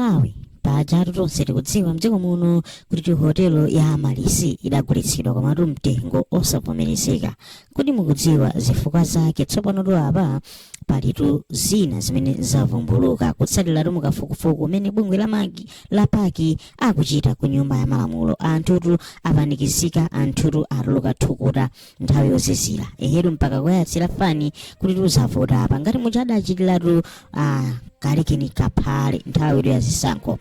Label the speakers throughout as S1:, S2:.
S1: Malawi pajatu tonse tikudziwa mdziko muno kuti hotelo ya Malisi idagulitsidwa komatu mtengo osavomerezeka. Kuti mukudziwa zifukwa zake tsopano apa palitu zina zimene zavumbuluka kutsalira mukafukufuku umene bungwe la paki akuchita ku nyumba ya malamulo. Anthutu apanikizika, anthutu atuluka thukuta nthawi yozizira eheru mpaka kuyatsira fani kuti tuzavota apa ngati muchadachitiratu kalekeni kaphale nthawi ya zisankho.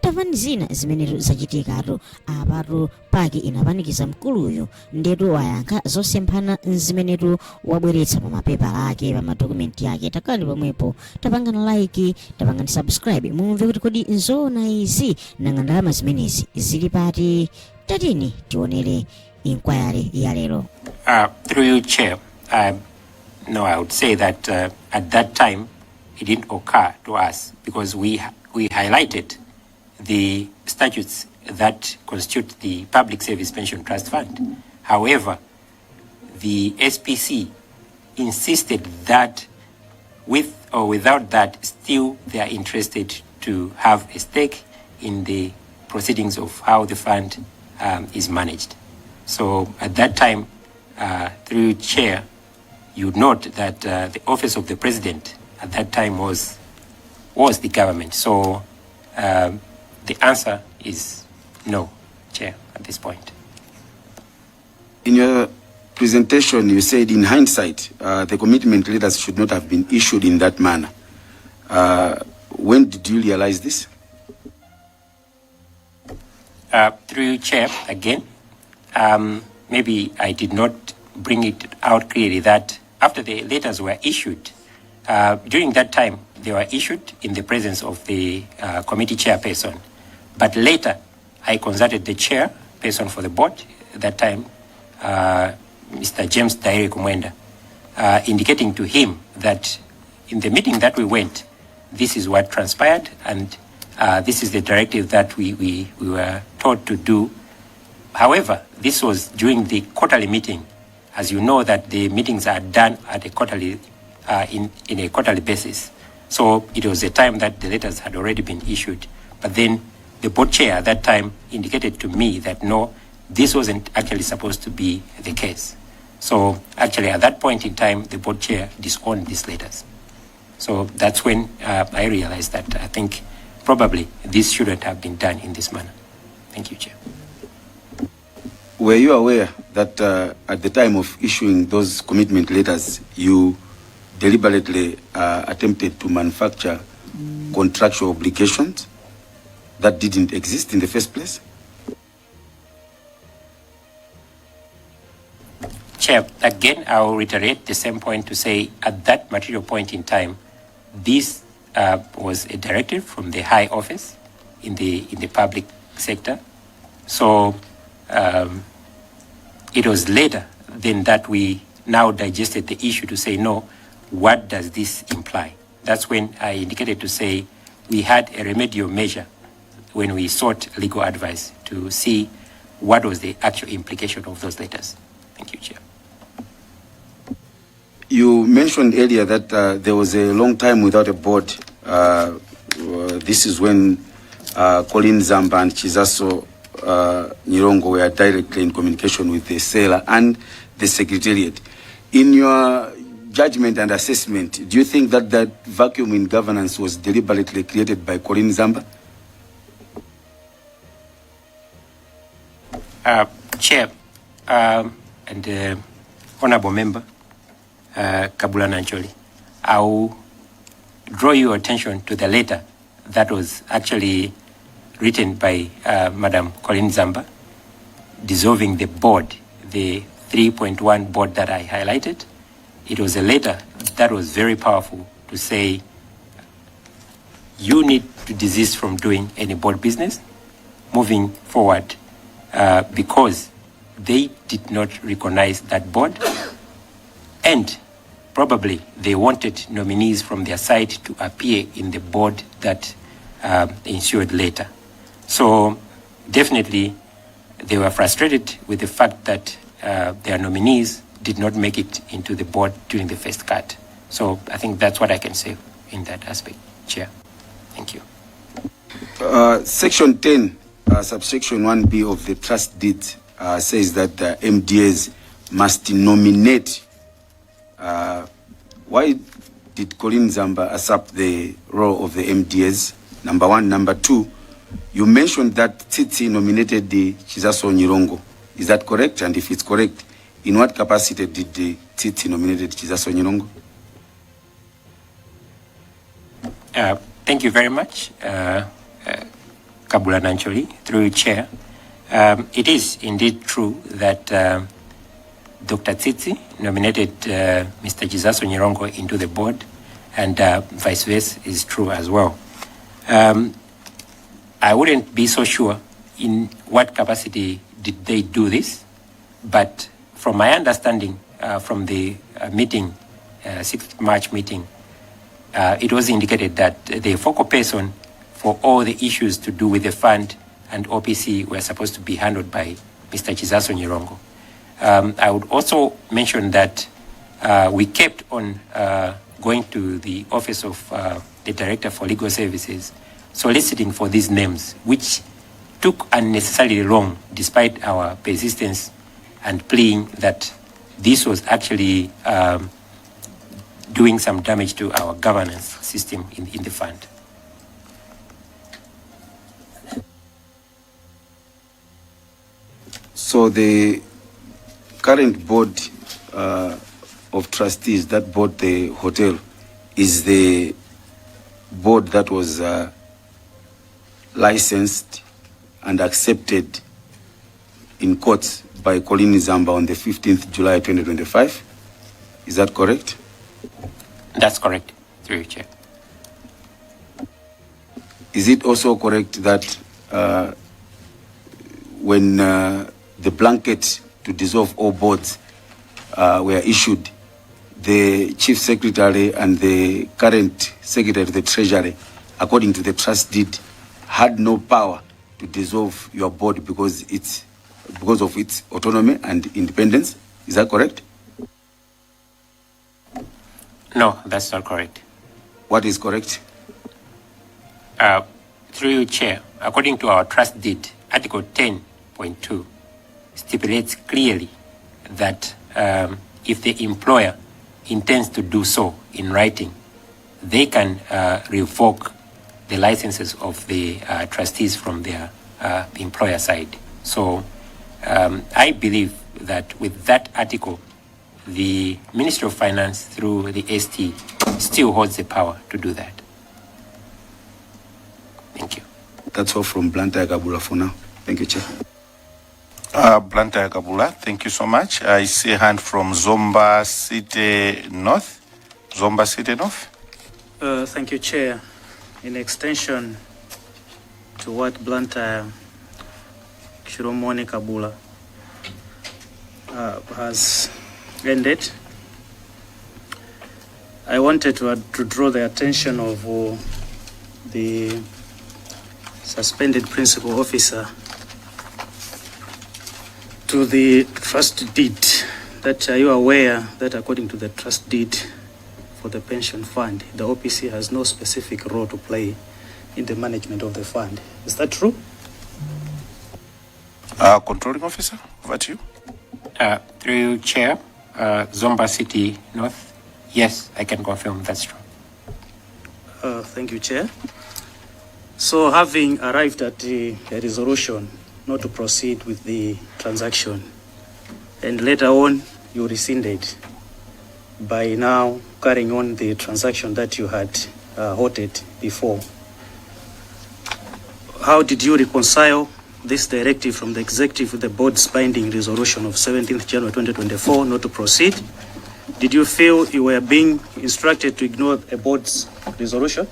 S1: Tafani zina zimene zachitikatu apatu paki inapanikiza mkuluyo ndetu wayankha zosemphana zimenetu wabweretsa pa mapepa ake pa madokumenti yake. Takali pomwepo tapangana like, tapangani subscribe mumve kuti kodi nzona izi nanga ndalama zimenezi zili pati. Tatini tionere inquiry ya lero.
S2: Through you, Chair, no, I would say that at that time it didn't occur to us because we highlighted the statutes that constitute the Public Service Pension Trust Fund. However, the SPC insisted that with or without that, still they are interested to have a stake in the proceedings of how the fund is managed. So at that time, through Chair, you note that the office of the President at that time was the government. So the answer is no, Chair, at this point.
S3: In your presentation, you said in hindsight, the commitment letters should not have been issued in that manner. When did you realize this?
S2: Through you, Chair, again, maybe I did not bring it out clearly that after the letters were issued, during that time, they were issued in the presence of the committee chairperson. But later, I consulted the chairperson for the board at that time, Mr. James Daire Kumwenda, indicating to him that in the meeting that we went, this is what transpired, and this is the directive that we were told to do. However, this was during the quarterly meeting. As you know, that the meetings are done at a quarterly, in a quarterly basis. So it was a time that the letters had already been issued. But then the board chair at that time indicated to me that no, this wasn't actually supposed to be the case. So actually at that point in time, the board chair disowned these letters. So that's when I realized that I think probably this shouldn't have been done in this manner. Thank you, Chair.
S3: Were you aware that at the time of issuing those commitment letters, you deliberately attempted to manufacture contractual obligations that didn't exist in the first place?
S2: Chair, again, I will reiterate the same point to say at that material point in time, this was a directive from the high office in the public sector. So it was later than that we now digested the issue to say, no, what does this imply? That's when I indicated to say we had a remedial measure when we sought legal advice to see what was the actual implication of those letters. Thank you, Chair.
S3: You mentioned earlier that there was a long time without a board. This is when Colin Zamba and Chizaso Nyirongo were directly in communication with the seller and the secretariat. In your judgment and assessment, do you think that that vacuum in governance was deliberately created by Colin Zamba?
S2: Chair and Honorable Member Kabula Nancholi, I will draw your attention to the letter that was actually written by Madam Colin Zamba, dissolving the board, the 3.1 board that I highlighted. It was a letter that was very powerful to say, you need to desist from doing any board business moving forward because they did not recognize that board and probably they wanted nominees from their side to appear in the board that ensued later. So definitely they were frustrated with the fact that their nominees did not make it into the board during the first cut. So I think that's what I can say in that aspect, Chair. Thank you.
S3: Section 10, subsection 1B of the trust deed says that the MDAs must nominate. Why did Colin Zamba usurp the role of the MDAs? Number one. Number two, you mentioned that Tsitsi nominated the Chizaso Nyirongo. Is that correct? And if it's correct, in what capacity did the Tsitsi nominated Chizaso Nyirongo?
S2: Thank you very much, Kabula Nancholi, through your chair. It is indeed true that Dr. Tsitsi nominated Mr. Chizaso Nyirongo into the board, and vice versa is true as well. I wouldn't be so sure in what capacity did they do this, but from my understanding from the meeting, 6th March meeting, it was indicated that the focal person for all the issues to do with the fund and OPC were supposed to be handled by Mr. Chizaso Nyirongo. I would also mention that we kept on going to the office of the Director for Legal Services, soliciting for these names, which took unnecessarily long despite our persistence and pleading that this was actually doing some damage to our governance system in the fund.
S3: So the current board of trustees that bought the hotel is the board that was licensed and accepted in court by Colin Zamba on the 15th July 2025. Is that correct?
S2: That's correct, through your chair.
S3: Is it also correct that when the blanket to dissolve all boards were issued, the chief secretary and the current secretary of the treasury, according to the trust deed, had no power to dissolve your board because of its autonomy and independence? Is that correct?
S2: No, that's not correct.
S3: What is correct?
S2: Through your chair, according to our trust deed, Article 10.2 stipulates clearly that if the employer intends to do so in writing, they can revoke the licenses of the trustees from their employer side. So I believe that with that article, the Ministry of Finance through the ST still holds the power to do that. Thank you.
S3: That's all from Blantyre Kabula for now. Thank you, Chair.
S4: Blantyre Kabula, thank you so much. I see a hand from Zomba City North. Zomba City North.
S5: Thank you, Chair. In extension to what Blantyre Shiromone Kabula has ended, I wanted to draw the attention of the suspended principal officer to the trust deed. That are you aware that according to the trust deed for the pension fund, the OPC has no specific role to play in the management of the fund? Is that true?
S4: Controlling officer, over to you.
S2: Through you, Chair, Zomba City North. Yes, I can confirm that's true.
S5: Thank you, Chair. So having arrived at a resolution not to proceed with the transaction, and later on you rescinded by now carrying on the transaction that you had halted before, how did you reconcile this directive from the executive with the board's binding resolution of 17th January 2024 not to proceed? Did you feel you were being instructed to ignore a board's resolution?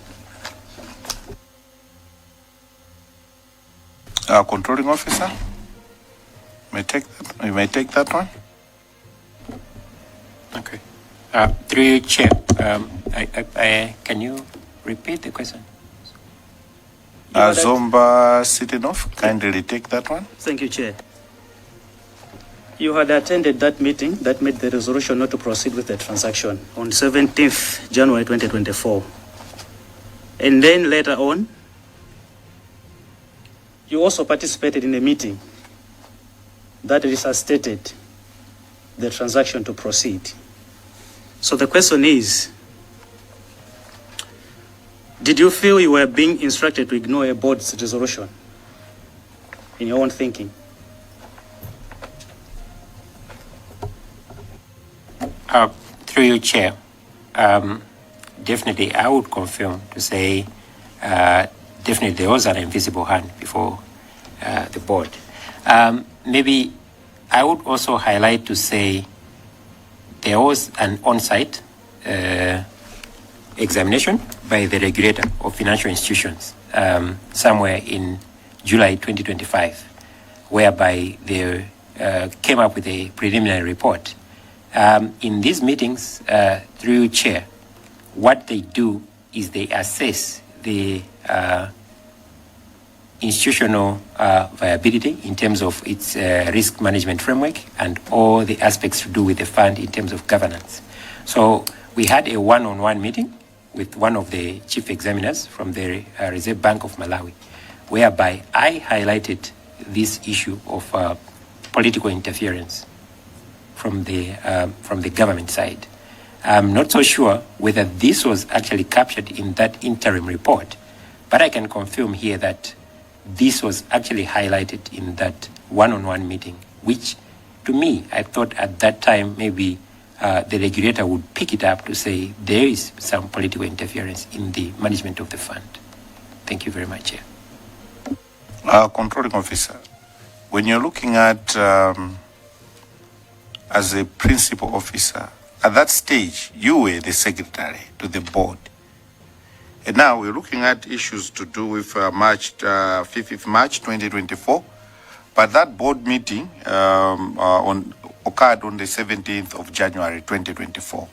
S4: Controlling officer, you may take that one.
S2: Okay. Through you, Chair, can you repeat the question?
S4: Zomba City North, kindly take that one.
S5: Thank you, Chair. You had attended that meeting that made the resolution not to proceed with the transaction on 17th January 2024. And then later on, you also participated in a meeting that resuscitated the transaction to proceed. So the question is, did you feel you were being instructed to ignore a board's resolution in your own thinking?
S2: Through you, Chair, definitely I would confirm to say definitely there was an invisible hand before the board. Maybe I would also highlight to say there was an on-site examination by the regulator of financial institutions somewhere in July 2025, whereby they came up with a preliminary report. In these meetings, through you, Chair, what they do is they assess the institutional viability in terms of its risk management framework and all the aspects to do with the fund in terms of governance. So we had a one-on-one meeting with one of the chief examiners from the Reserve Bank of Malawi, whereby I highlighted this issue of political interference from the government side. I'm not so sure whether this was actually captured in that interim report, but I can confirm here that this was actually highlighted in that one-on-one meeting, which to me, I thought at that time maybe the regulator would pick it up to say there is some political interference in the management of the fund. Thank you very much, Chair.
S4: Controlling officer, when you're looking at as a principal officer, at that stage, you were the secretary to the board. And now we're looking at issues to do with 5th March 2024. But that board meeting occurred on the 17th of January 2024.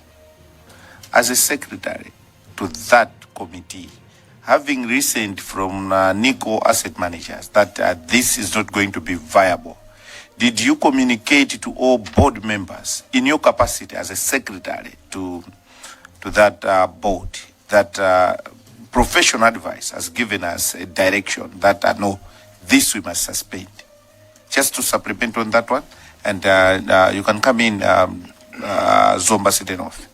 S4: As a secretary to that committee, having listened from Nico Asset Managers that this is not going to be viable, did you communicate to all board members in your capacity as a secretary to that board that professional advice has given us a direction that no, this we must suspend? Just to supplement on that one, and you can come in, Zomba City North.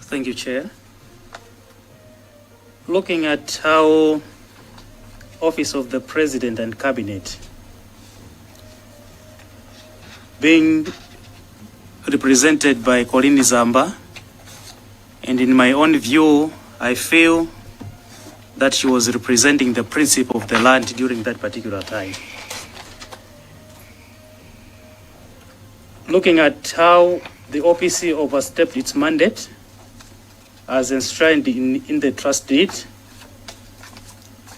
S5: Thank you, Chair. Looking at how Office of the President and Cabinet being represented by Colin Zamba, and in my own view, I feel that she was representing the principle of the land during that particular time. Looking at how the OPC overstepped its mandate as enshrined in the trust deed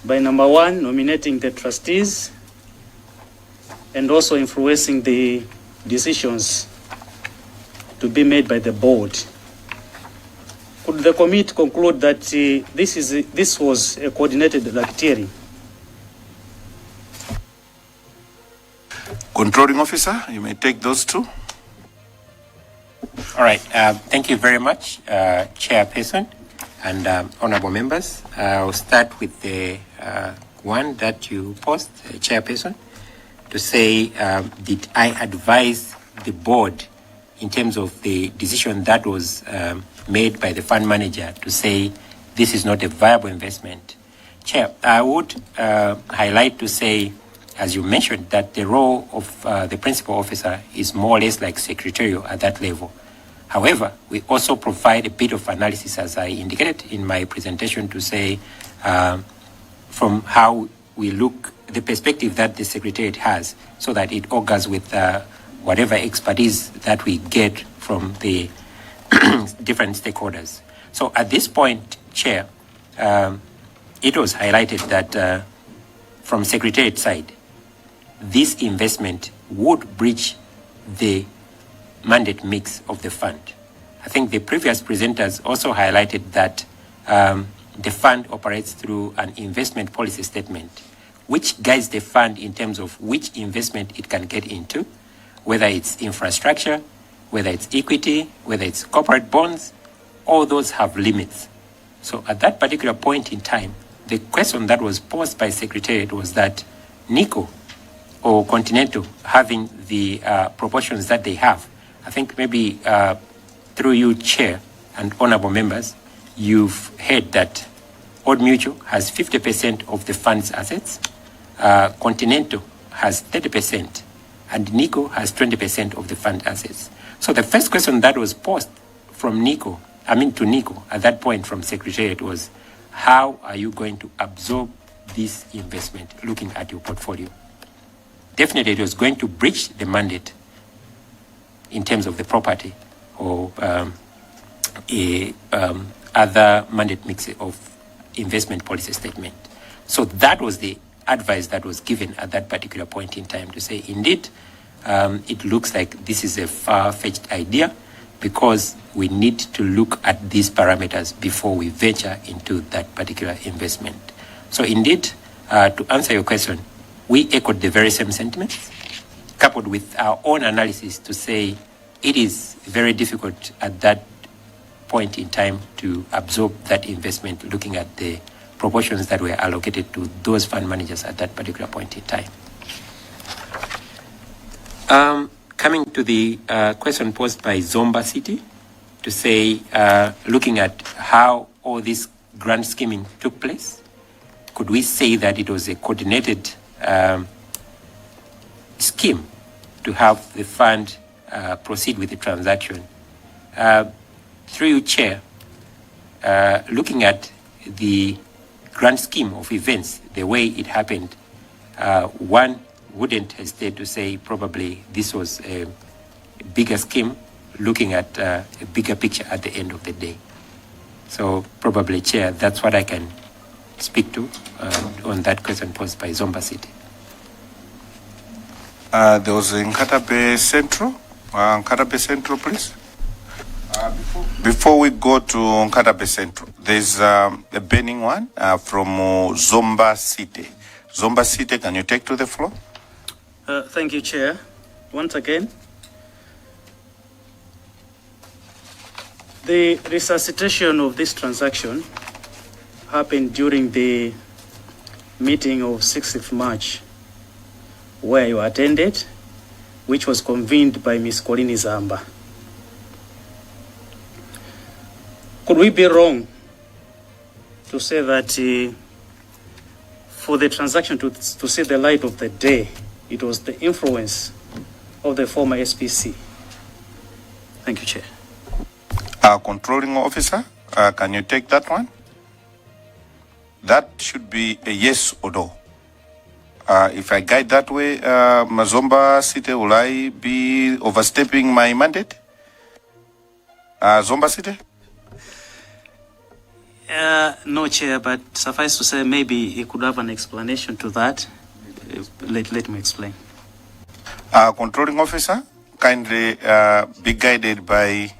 S5: by number one, nominating the trustees and also influencing the decisions to be made by the board. Could the committee conclude that this was a coordinated racketeering?
S4: Controlling officer, you may take those two.
S2: All right. Thank you very much, Chairperson and honorable members. I'll start with the one that you posed, Chairperson, to say, did I advise the board in terms of the decision that was made by the fund manager to say this is not a viable investment? Chair, I would highlight to say, as you mentioned, that the role of the principal officer is more or less like secretarial at that level. However, we also provide a bit of analysis, as I indicated in my presentation, to say from how we look, the perspective that the Secretariat has, so that it augurs with whatever expertise that we get from the different stakeholders. So at this point, Chair, it was highlighted that from Secretariat side, this investment would breach the mandate mix of the fund. I think the previous presenters also highlighted that the fund operates through an investment policy statement, which guides the fund in terms of which investment it can get into, whether it's infrastructure, whether it's equity, whether it's corporate bonds, all those have limits. So at that particular point in time, the question that was posed by Secretariat was that NICO or Continental having the proportions that they have, I think maybe through you, Chair, and honorable members, you've heard that Old Mutual has 50% of the fund's assets, Continental has 30%, and NICO has 20% of the fund assets. So the first question that was posed from NICO at that point from Secretariat was, how are you going to absorb this investment looking at your portfolio? Definitely it was going to breach the mandate in terms of the property or other mandate mix of investment policy statement. So that was the advice that was given at that particular point in time to say, indeed, it looks like this is a far-fetched idea because we need to look at these parameters before we venture into that particular investment. So indeed, to answer your question, we echoed the very same sentiments, coupled with our own analysis to say it is very difficult at that point in time to absorb that investment, looking at the proportions that were allocated to those fund managers at that particular point in time. Coming to the question posed by Zomba City, to say, looking at how all this grant scheming took place, could we say that it was a coordinated scheme to have the fund proceed with the transaction? Through you, Chair, looking at the grand scheme of events, the way it happened, one wouldn't hesitate to say probably this was a bigger scheme looking at a bigger picture at the end of the day. So probably, Chair, that's what I can speak to on that question posed by Zomba City.
S4: There was Nkatabe Central. Nkatabe Central, please. Before we go to Nkatabe Central, there's a burning one from Zomba City. Zomba City, can you take to the floor?
S5: Thank you, Chair. Once again, the resuscitation of this transaction happened during the meeting of 6th of March, where you attended, which was convened by Ms. Colini Zamba. Could we be wrong to say that for the transaction to see the light of the day, it was the influence of the former SPC? Thank you, Chair.
S4: Controlling officer, can you take that one? That should be a yes or no. If I guide that way, Zomba City, will I be overstepping my mandate? Zomba City?
S5: No, Chair, but suffice to say, maybe he could have an explanation to that. Let me explain.
S4: Controlling officer, kindly be guided by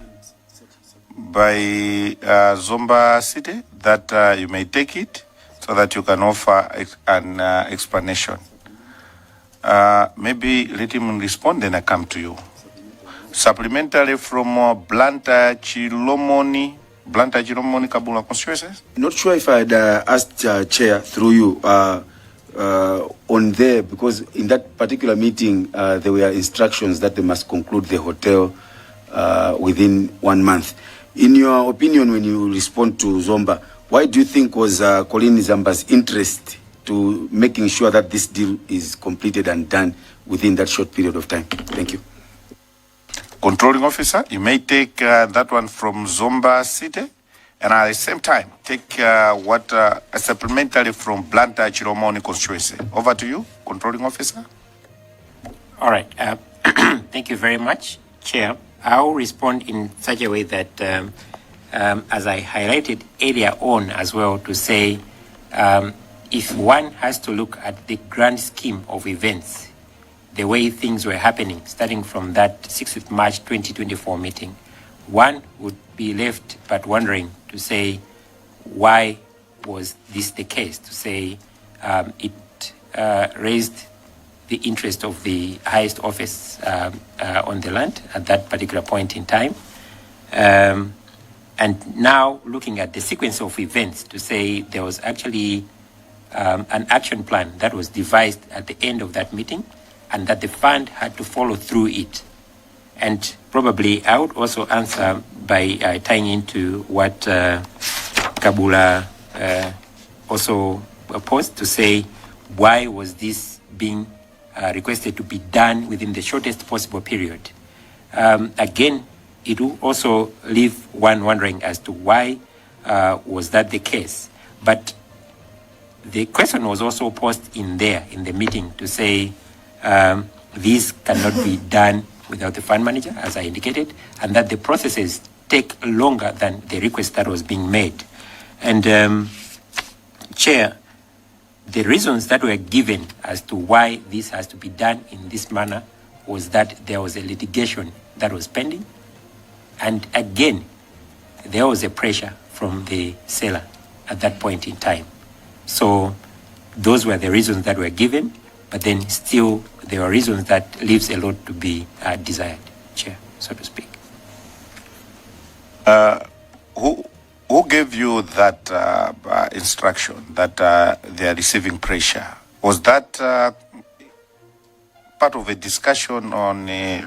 S4: Zomba City that you may take it so that you can offer an explanation. Maybe let him respond, then I come to you. Supplementary from Blantyre Chilomoni Kabula constituencies.
S3: Not sure if I'd asked Chair through you on there, because in that particular meeting there were instructions that they must conclude the hotel within 1 month. In your opinion, when you respond to Zomba, why do you think was Colin Zamba's interest to making sure that this deal is completed and done within that short period of time? Thank you.
S4: Controlling officer, you may take that one from Zomba City, and at the same time, take a supplementary from Blantyre Chiromoni constituency. Over to you, controlling officer.
S2: All right. Thank you very much, Chair. I'll respond in such a way that, as I highlighted earlier on as well, to say if one has to look at the grand scheme of events, the way things were happening, starting from that 6th of March 2024 meeting, one would be left but wondering to say, why was this the case? To say it raised the interest of the highest office on the land at that particular point in time. And now looking at the sequence of events, to say there was actually an action plan that was devised at the end of that meeting, and that the fund had to follow through it. And probably I would also answer by tying into what Kabula also posed to say, why was this being requested to be done within the shortest possible period? Again, it will also leave one wondering as to why was that the case. But the question was also posed in there in the meeting to say this cannot be done without the fund manager, as I indicated, and that the processes take longer than the request that was being made. And Chair, the reasons that were given as to why this has to be done in this manner was that there was a litigation that was pending, and again, there was a pressure from the seller at that point in time. So those were the reasons that were given, but then still there were reasons that leaves a lot to be desired, Chair, so to speak.
S4: Who gave you that instruction that they are receiving pressure? Was that part of a discussion on the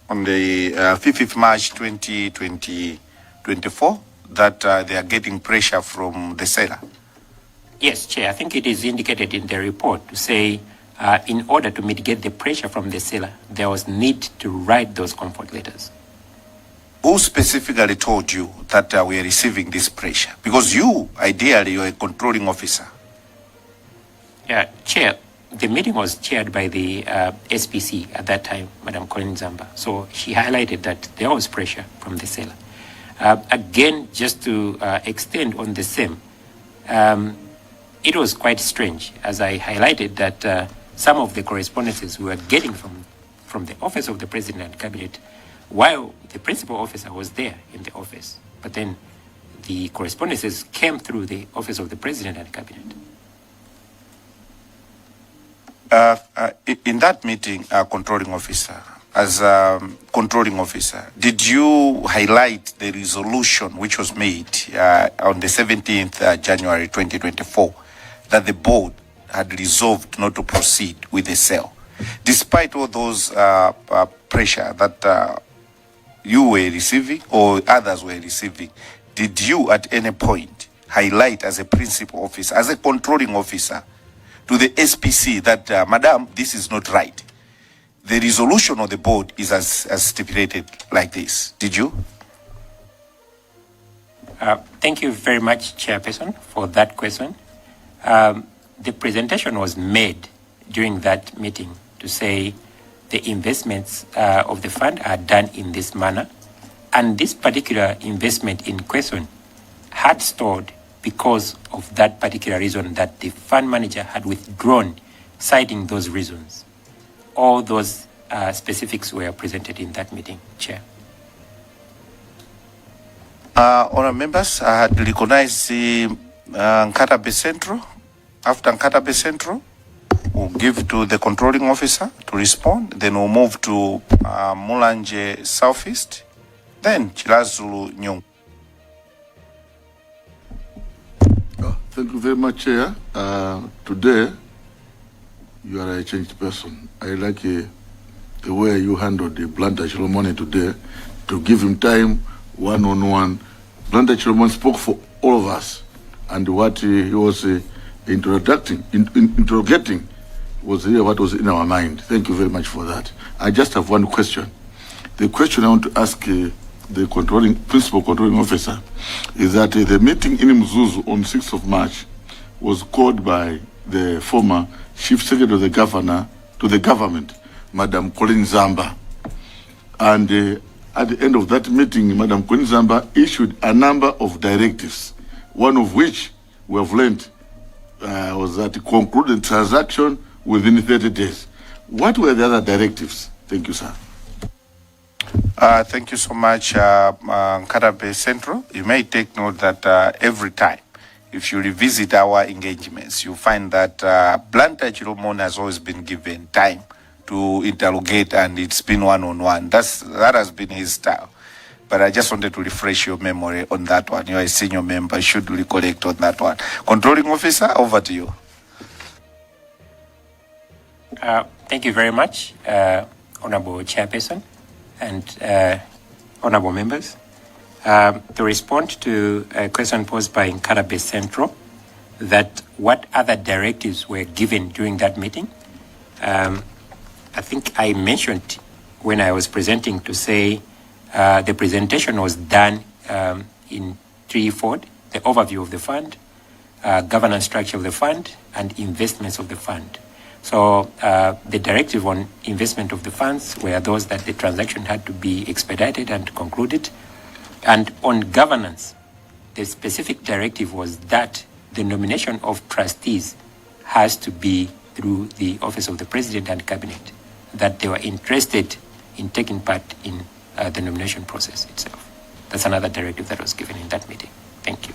S4: 5th of March 2024 that they are getting pressure from the seller?
S2: Yes, Chair, I think it is indicated in the report to say in order to mitigate the pressure from the seller, there was need to write those comfort letters.
S4: Who specifically told you that we are receiving this pressure? Because you, ideally, you're a controlling officer.
S2: Yeah, Chair, the meeting was chaired by the SPC at that time, Madam Colin Zamba. So she highlighted that there was pressure from the seller. Again, just to extend on the same, it was quite strange, as I highlighted, that some of the correspondences we were getting from the Office of the President and Cabinet, while the principal officer was there in the office, but then the correspondences came through the Office of the President and Cabinet.
S4: In that meeting, controlling officer, as controlling officer, did you highlight the resolution which was made on the 17th January 2024 that the board had resolved not to proceed with the sale? Despite all those pressure that you were receiving or others were receiving, did you at any point highlight as a principal officer, as a controlling officer, to the SPC that, Madam, this is not right? The resolution of the board is as stipulated like this. Did you?
S2: Thank you very much, Chairperson, for that question. The presentation was made during that meeting to say the investments of the fund are done in this manner, and this particular investment in question had stalled because of that particular reason that the fund manager had withdrawn, citing those reasons. All those specifics were presented in that meeting, Chair.
S4: Honourable members, I had recognized Nkatabe Central. After Nkatabe Central, we'll give to the controlling officer to respond. Then we'll move to Mulanje Southeast. Then Chilazulu Nyong.
S6: Thank you very much, Chair. Today, you are a changed person. I like the way you handled the Blantyre Chilomoni today, to give him time, one-on-one. Blantyre Chilomoni spoke for all of us, and what he was interrogating was really what was in our mind. Thank you very much for that. I just have one question. The question I want to ask the principal controlling officer is that the meeting in Mzuzu on 6th of March was called by the former Chief Secretary of the Governor to the government, Madam Colin Zamba. And at the end of that meeting, Madam Colin Zamba issued a number of directives, one of which we have learned was that to conclude the transaction within 30 days. What were the other directives? Thank you, sir.
S4: Thank you so much, Nkatabe Central. You may take note that every time, if you revisit our engagements, you find that Blantyre Chilomoni has always been given time to interrogate, and it's been one-on-one. That has been his style. but I just wanted to refresh your memory on that one. You are a senior member, should recollect on that one. Controlling officer, over to you.
S2: Thank you very much, Honorable Chairperson and Honorable members. To respond to a question posed by Nkarabe Central, that what other directives were given during that meeting, I think I mentioned when I was presenting to say the presentation was done in threefold: the overview of the fund, governance structure of the fund, and investments of the fund. So the directive on investment of the funds were those that the transaction had to be expedited and concluded. And on governance, the specific directive was that the nomination of trustees has to be through the Office of the President and Cabinet, that they were interested in taking part in the nomination process itself. That's another directive that was given in that meeting. Thank you.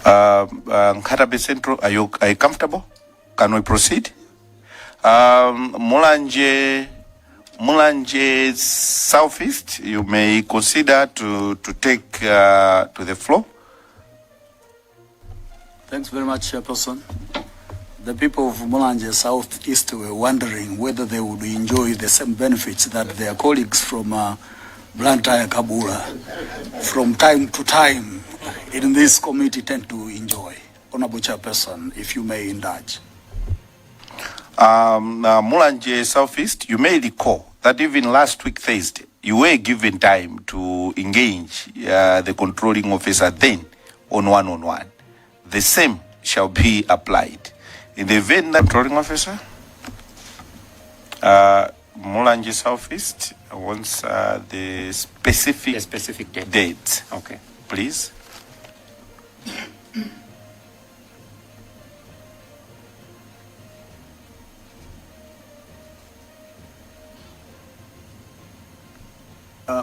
S4: Nkarabe Central, are you comfortable? Can we proceed? Mulanje Southeast, you may consider to take to the floor.
S7: Thanks very much, Chairperson. The people of Mulanje Southeast were wondering whether they would enjoy the same benefits that their colleagues from Blantyre Kabula from time to time in this committee tend to enjoy. Honorable Chairperson, if you may indulge.
S4: Mulanje Southeast, you may recall that even last week Thursday, you were given time to engage the controlling officer then on one-on-one. The same shall be applied. In the event that controlling officer, Mulanje Southeast wants the specific date.
S2: Okay.
S4: Please.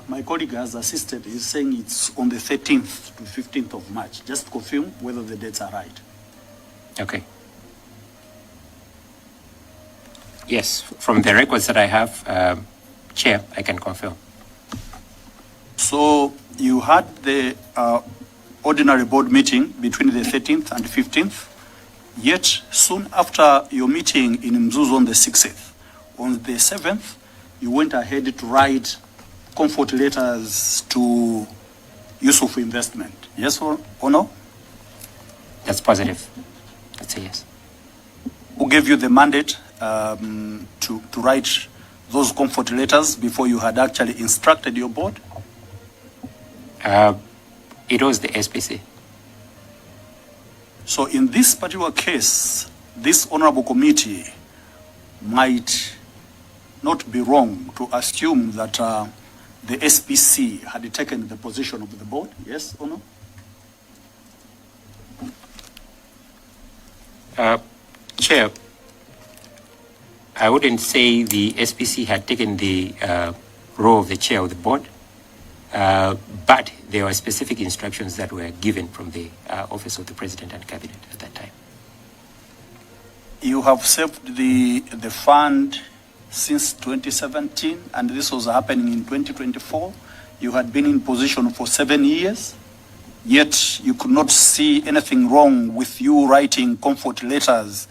S7: My colleague has assisted. He's saying it's on the 13th to 15th of March. Just confirm whether the dates are right.
S2: Okay. Yes, from the records that I have, Chair, I can confirm.
S7: So you had the ordinary board meeting between the 13th and 15th, yet soon after your meeting in Mzuzu on the 6th, on the 7th, you went ahead to write comfort letters to Yusuf Investment. Yes or no?
S2: That's positive. That's a yes.
S7: Who gave you the mandate to write those comfort letters before you had actually instructed your board?
S2: It was the SPC.
S7: So in this particular case, this honorable committee might not be wrong to assume that the SPC had taken the position of the board, yes or no?
S2: Chair, I wouldn't say the SPC had taken the role of the chair of the board, but there were specific instructions that were given from the Office of the President and Cabinet at that time.
S7: You have served the fund since 2017, and this was happening in 2024. You had been in position for 7 years, yet you could not see anything wrong with you writing comfort letters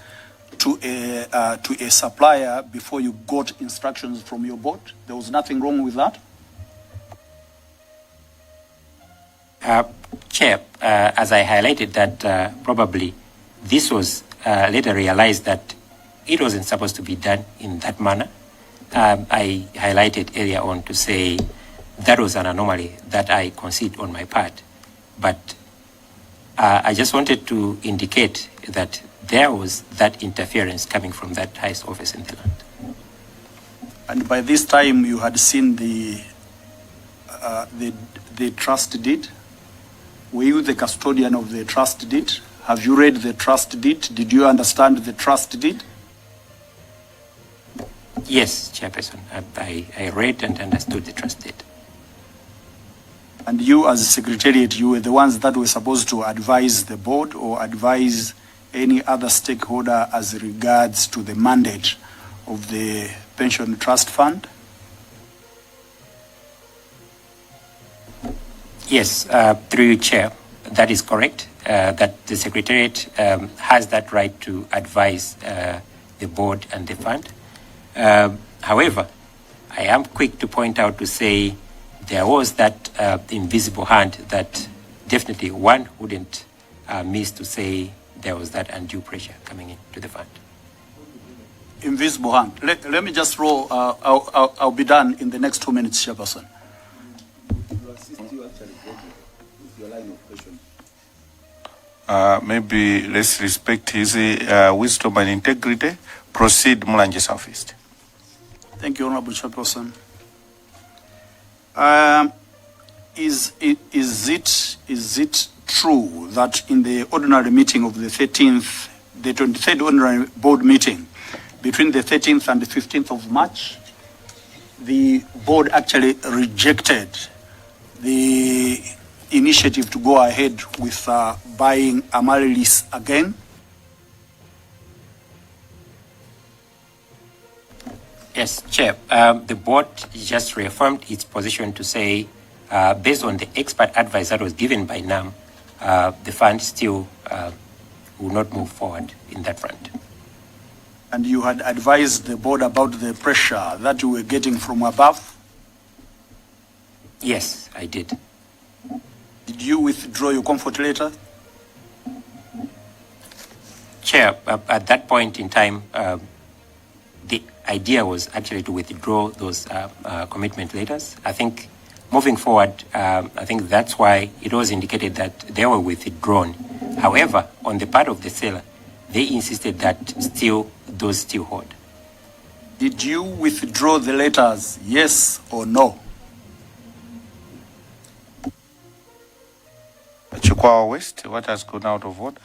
S7: to a supplier before you got instructions from your board. There was nothing wrong with that?
S2: Chair, as I highlighted that probably this was later realized that it wasn't supposed to be done in that manner. I highlighted earlier on to say that was an anomaly that I concede on my part. But I just wanted to indicate that there was that interference coming from that highest office in the land.
S7: And by this time you had seen the trust deed? Were you the custodian of the trust deed? Have you read the trust deed? Did you understand the trust deed?
S2: Yes, Chairperson. I read and understood the trust deed.
S7: And you as a secretariat, you were the ones that were supposed to advise the board or advise any other stakeholder as regards to the mandate of the pension trust fund?
S2: Yes, through you, Chair, that is correct, that the Secretariat has that right to advise the board and the fund. However, I am quick to point out to say there was that invisible hand that definitely one wouldn't miss to say there was that undue pressure coming into the fund.
S7: Invisible hand. Let me just roll. I'll be done in the next 2 minutes, Chairperson.
S4: Maybe let's respect his wisdom and integrity. Proceed, Mulanje Southeast.
S7: Thank you, Honorable Chairperson. Is it true that in the ordinary meeting of the 23rd ordinary board meeting, between the 13th and the 15th of March, the board actually rejected the initiative to go ahead with buying Amaryllis again?
S2: Yes, Chair. The board just reaffirmed its position to say, based on the expert advice that was given by NAM, the fund still will not move forward in that front.
S7: And you had advised the board about the pressure that you were getting from above?
S2: Yes, I did.
S7: Did you withdraw your comfort letter?
S2: Chair, at that point in time, the idea was actually to withdraw those commitment letters. I think moving forward, I think that's why it was indicated that they were withdrawn. However, on the part of the seller, they insisted that those still hold.
S7: Did you withdraw the letters, yes or no?
S4: Chakwera West, what has gone out of order?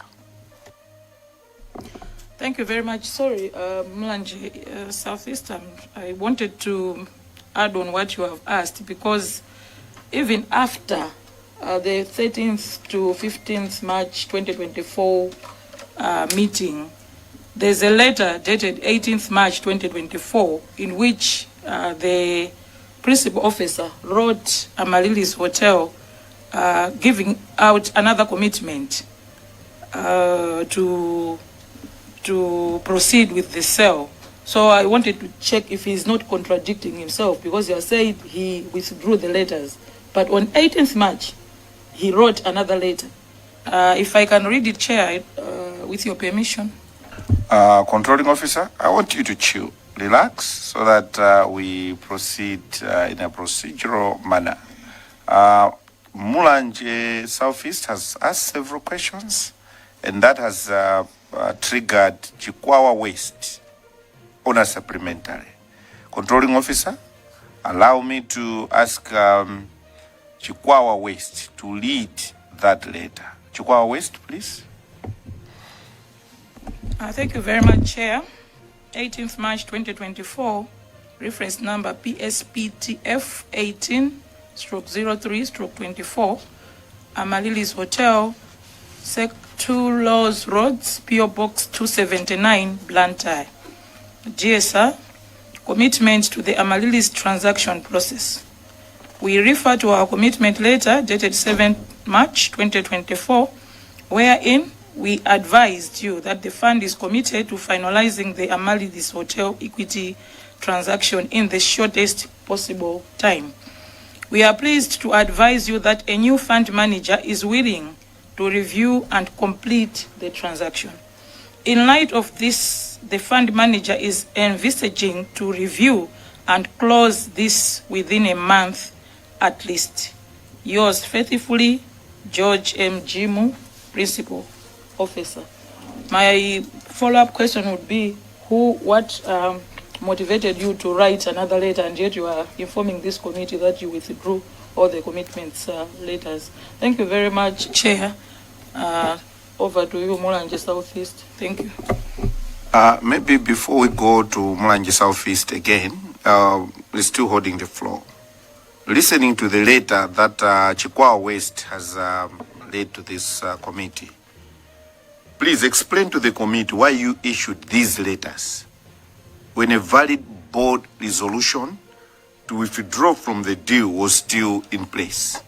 S8: Thank you very much. Sorry, Mulanje Southeast, I wanted to add on what you have asked, because even after the 13th to 15th March 2024 meeting, there's a letter dated 18th March 2024 in which the principal officer wrote Amaryllis Hotel giving out another commitment to proceed with the sale. So I wanted to check if he's not contradicting himself, because you said he withdrew the letters, but on 18th March he wrote another letter. If I can read it, Chair, with your permission.
S4: Controlling officer, I want you to chill, relax, so that we proceed in a procedural manner. Mulanje Southeast has asked several questions, and that has triggered Chakwera West on a supplementary. Controlling officer, allow me to ask Chakwera West to lead that letter. Chakwera West, please.
S8: Thank you very much, Chair. 18th March 2024, reference number PSPTF 18/03/24, Amaryllis Hotel, Sec 2 Laws Roads, PO Box 279, Blantyre. Dear Sir, commitment to the Amaryllis transaction process. We refer to our commitment letter dated 7th March 2024, wherein we advised you that the fund is committed to finalizing the Amaryllis Hotel equity transaction in the shortest possible time. We are pleased to advise you that a new fund manager is willing to review and complete the transaction. In light of this, the fund manager is envisaging to review and close this within a month at least. Yours faithfully, George M. Jimu, Principal Officer. My follow-up question would be, what motivated you to write another letter, and yet you are informing this committee that you withdrew all the commitments letters? Thank you very much, Chair. Over to you, Mulanje Southeast. Thank you.
S4: Maybe before we go to Mulanje Southeast again, we're still holding the floor. Listening to the letter that Chakwera West has led to this committee, please explain to the committee why you issued these letters when a valid board resolution to withdraw from the deal was still in place.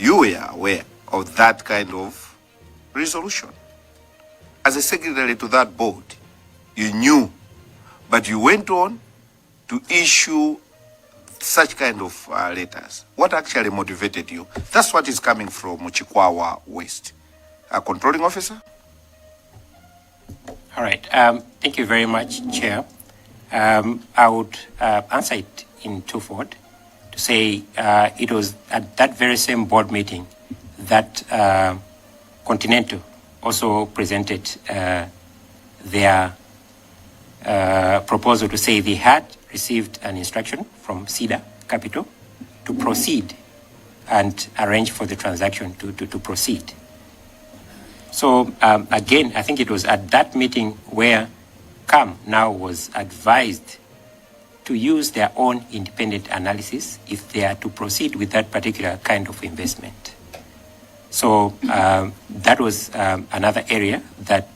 S4: you were aware of that kind of resolution. As a secretary to that board, you knew, but you went on to issue such kind of letters. What actually motivated you? That's what is coming from Chikwawa West. A controlling officer?
S2: All right. Thank you very much, Chair. I would answer it in twofold to say it was at that very same board meeting that Continental also presented their proposal to say they had received an instruction from CEDA Capital to proceed and arrange for the transaction to proceed. So again, I think it was at that meeting where CAM now was advised to use their own independent analysis if they are to proceed with that particular kind of investment. So that was another area that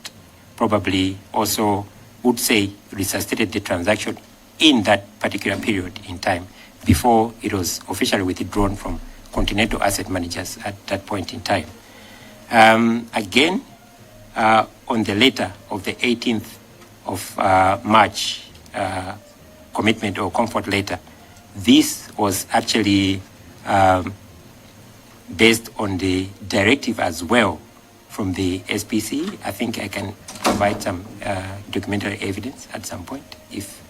S2: probably also would say resuscitated the transaction in that particular period in time before it was officially withdrawn from Continental Asset Managers at that point in time. Again, on the letter of the 18th of March commitment or comfort letter, this was actually based on the directive as well from the SPC. I think I can provide some documentary evidence at some point if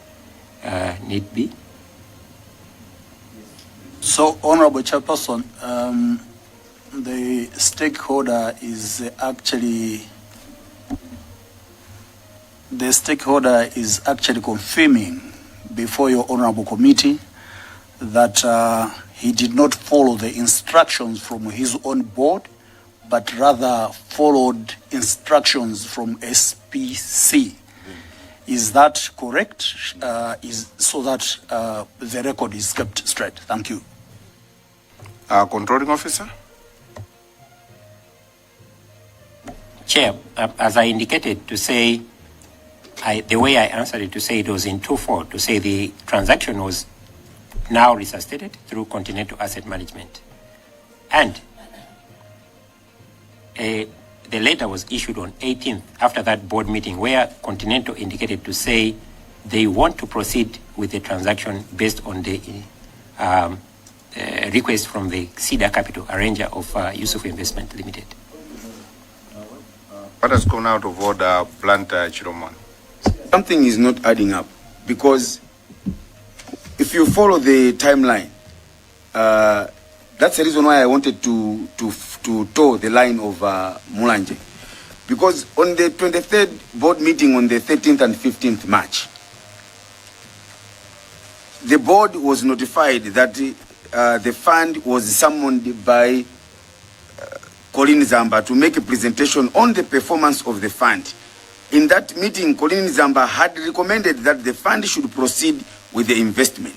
S2: need be.
S7: So, Honorable Chairperson, the stakeholder is actually confirming before your Honorable Committee that he did not follow the instructions from his own board, but rather followed instructions from SPC. Is that correct? So that the record is kept straight. Thank you.
S4: Controlling officer?
S2: Chair, as I indicated, to say, the way I answered it, to say it was in twofold, to say the transaction was now resuscitated through Continental Asset Management. And the letter was issued on 18th after that board meeting where Continental indicated to say they want to proceed with the transaction based on the request from the CEDA Capital, arranger of Yusuf Investment Limited.
S4: What has gone out of order, Planter Chilima?
S3: Something is not adding up, because if you follow the timeline, that's the reason why I wanted to toe the line of Mulanje. Because on the 23rd board meeting on the 13th and 15th March, the board was notified that the fund was summoned by Colin Zamba to make a presentation on the performance of the fund. In that meeting, Colin Zamba had recommended that the fund should proceed with the investment.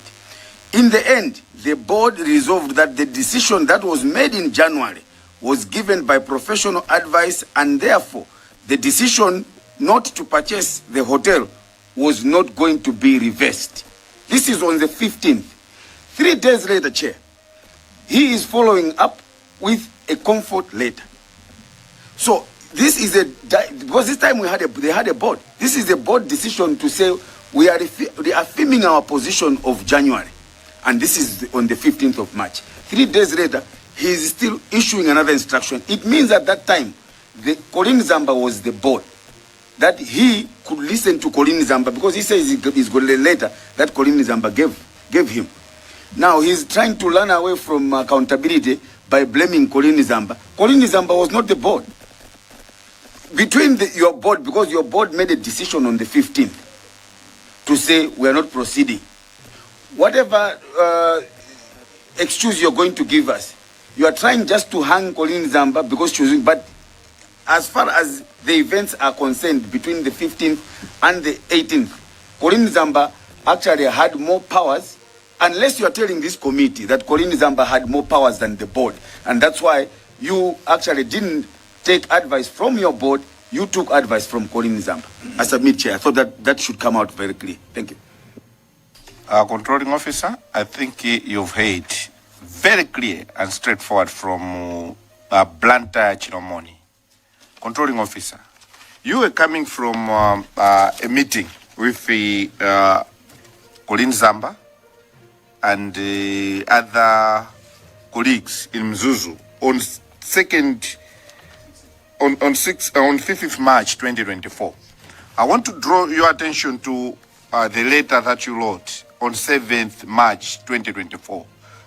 S3: In the end, the board resolved that the decision that was made in January was given by professional advice, and therefore the decision not to purchase the hotel was not going to be reversed. This is on the 15th. 3 days later, Chair, he is following up with a comfort letter. So this is because this time they had a board. This is a board decision to say we are reaffirming our position of January. And this is on the 15th of March. 3 days later, he is still issuing another instruction. It means at that time, Colin Zamba was the board. That he could listen to Colin Zamba, because he says he's got a letter that Colin Zamba gave him. Now he's trying to run away from accountability by blaming Colin Zamba. Colin Zamba was not the board. Between your board, because your board made a decision on the 15th to say we are not proceeding. Whatever excuse you're going to give us, you are trying just to hang Colin Zamba because choosing. But as far as the events are concerned, between the 15th and the 18th, Colin Zamba actually had more powers, unless you are telling this committee that Colin Zamba had more powers than the board. And that's why you actually didn't take advice from your board, you took advice from Colin Zamba. I submit, Chair. I thought that should come out very clear. Thank you.
S4: Controlling officer, I think you've heard very clear and straightforward from Blantyre Chilomoni. Controlling officer, you were coming from a meeting with Colin Zamba and other colleagues in Mzuzu on 5th of March 2024. I want to draw your attention to the letter that you wrote on 7th March 2024.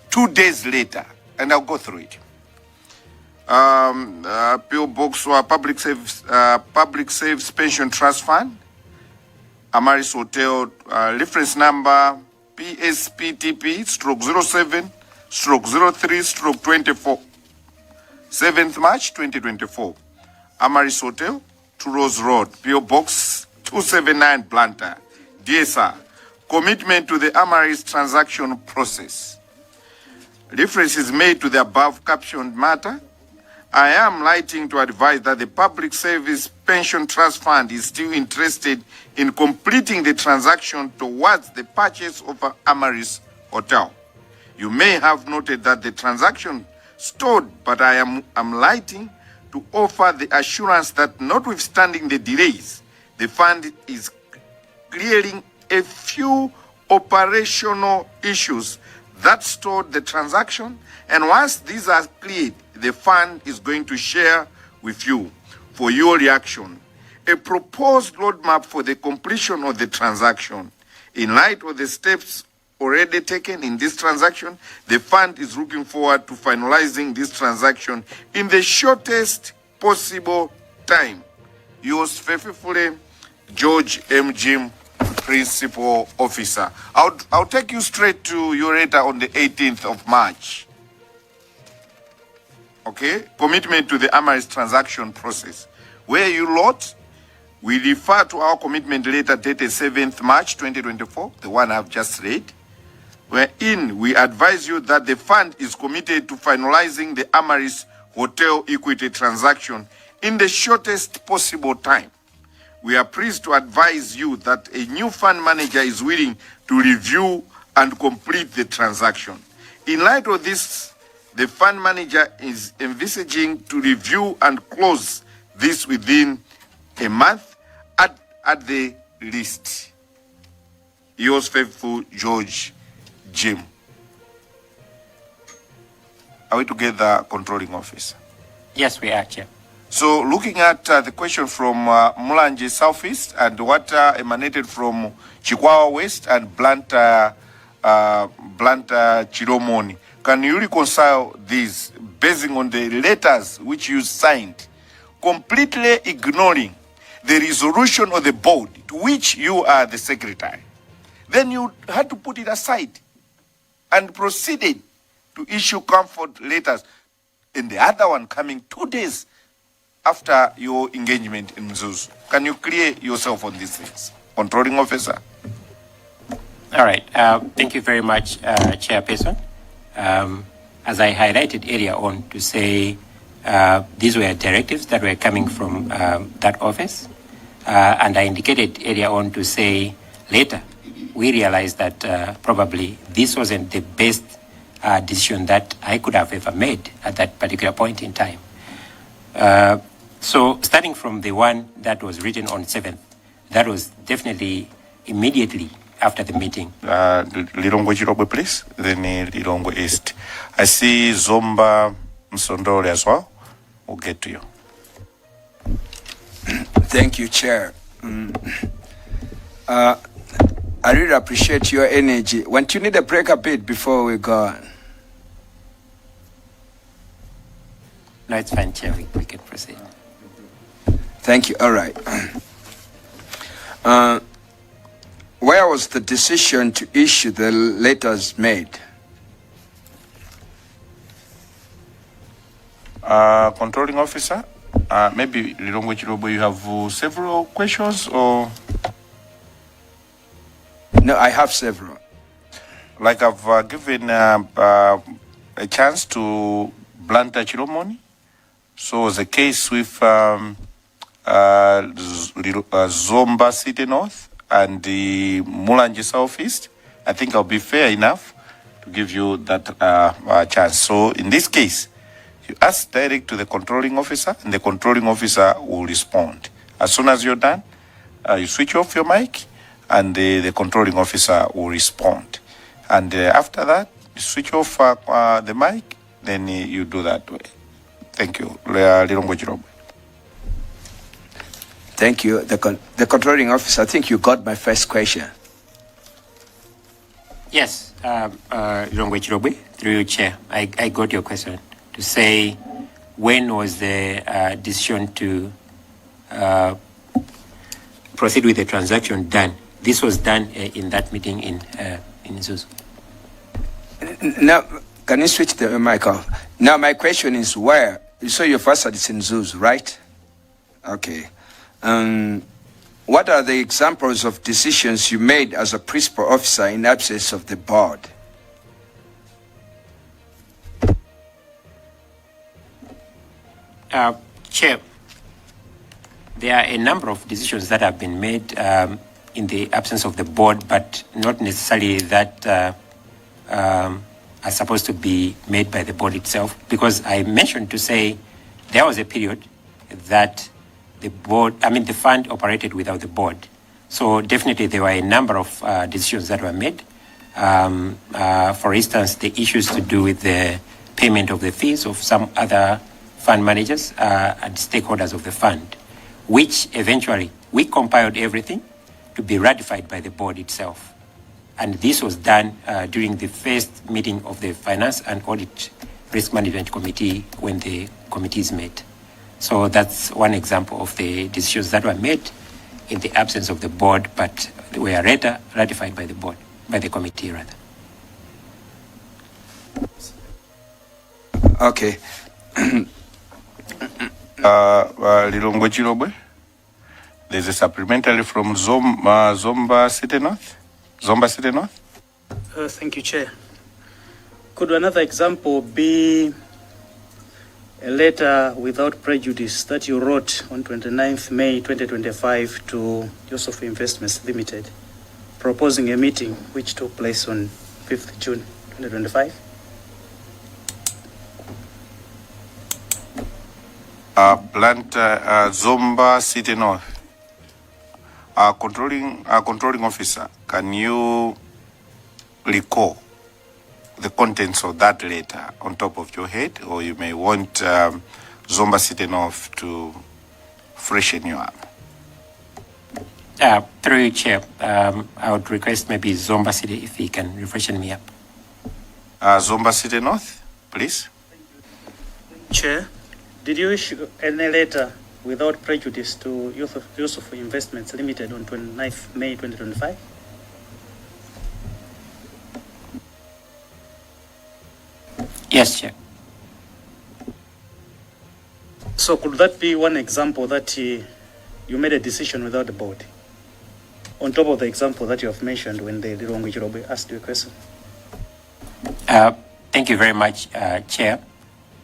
S4: 2 days later, and I'll go through it. PO Box or Public Saves Pension Trust Fund, Amaris Hotel, reference number PSPTP /07/03/24, 7th March 2024. Amaris Hotel, 2 Rose Road, PO Box 279 Blantyre. Dear sir, commitment to the Amaris transaction process. Reference is made to the above captioned matter. I am writing to advise that the Public Service Pension Trust Fund is still interested in completing the transaction towards the purchase of Amaris Hotel. You may have noted that the transaction stalled, but I am writing to offer the assurance that notwithstanding the delays, the fund is clearing a few operational issues that stalled the transaction, and once these are cleared, the fund is going to share with you for your reaction a proposed roadmap for the completion of the transaction. In light of the steps already taken in this transaction, the fund is looking forward to finalizing this transaction in the shortest possible time. Yours faithfully, George M. Jim, Principal Officer. I'll take you straight to your letter on the 18th of March. Okay, commitment to the Amaris transaction process. Where you wrote, we refer to our commitment letter dated 7th March 2024, the one I've just read, wherein we advise you that the fund is committed to finalizing the Amaris Hotel equity transaction in the shortest possible time. We are pleased to advise you that a new fund manager is willing to review and complete the transaction. In light of this, the fund manager is envisaging to review and close this within a month at the least. Yours faithful, George Jim. Are we together, controlling officer?
S2: Yes, we are, Chair.
S4: So looking at the question from Mulanje Southeast and what emanated from Chikwawa West and Blantyre Chilomoni, can you reconcile these based on the letters which you signed, completely ignoring the resolution of the board to which you are the secretary? Then you had to put it aside and proceeded to issue comfort letters, and the other one coming 2 days after your engagement in Mzuzu. Can you clear yourself on these things, controlling officer?
S2: All right. Thank you very much, Chairperson. As I highlighted earlier on to say these were directives that were coming from that office. And I indicated earlier on to say later, we realized that probably this wasn't the best decision that I could have ever made at that particular point in time. So starting from the one that was written on 7th, that was definitely immediately after the meeting.
S4: Lilongwe Chirobwe, please. Then Lilongwe East. I see Zomba Msondole as well. We'll get to you.
S9: Thank you, Chair. I really appreciate your energy. Want you need a break a bit before we go on?
S2: No, it's fine, Chair. We can proceed.
S9: Thank you. All right. Where was the decision to issue the letters made?
S4: Controlling officer, maybe Lilongwe Chirobwe, you have several questions or?
S9: No, I have several.
S4: Like I've given a chance to Blantyre Chilomoni. So the case with Zomba City North and the Mulanje Southeast, I think I'll be fair enough to give you that chance. So in this case, you ask direct to the controlling officer, and the controlling officer will respond. As soon as you're done, you switch off your mic, and the controlling officer will respond. And after that, you switch off the mic, then you do that way. Thank you.
S9: Thank you. The controlling officer, I think you got my first question.
S2: Yes, through you, Chair. I got your question to say when was the decision to proceed with the transaction done? This was done in that meeting in Zuzu.
S9: Now, can you switch the mic off? Now, my question is where? So your first is in Zuzu, right? Okay. What are the examples of decisions you made as a principal officer in absence of the board?
S2: Chair, there are a number of decisions that have been made in the absence of the board, but not necessarily that are supposed to be made by the board itself, because I mentioned to say there was a period that the fund operated without the board. So definitely there were a number of decisions that were made. For instance, the issues to do with the payment of the fees of some other fund managers and stakeholders of the fund, which eventually we compiled everything to be ratified by the board itself. And this was done during the first meeting of the Finance and Audit Risk Management Committee when the committees met. So that's one example of the decisions that were made in the absence of the board, but they were later ratified by the board, by the committee rather.
S9: Okay.
S4: There's a supplementary from Zomba City North. Zomba City North.
S5: Thank you, Chair. Could another example be a letter without prejudice that you wrote on 29th May 2025 to Yusuf Investments Limited, proposing a meeting which took place on 5th June 2025?
S4: Zomba City North. Our controlling officer, can you recall the contents of that letter on top of your head, or you may want Zomba City North to freshen you up?
S2: Through you, Chair, I would request maybe Zomba City if he can refreshen me up.
S4: Zomba City North, please.
S5: Chair, did you issue any letter without prejudice to Yusuf Investments Limited on 29th May 2025?
S2: Yes, Chair.
S5: So could that be one example that you made a decision without the board? On top of the example that you have mentioned when the Lero asked you a question.
S2: Thank you very much, Chair.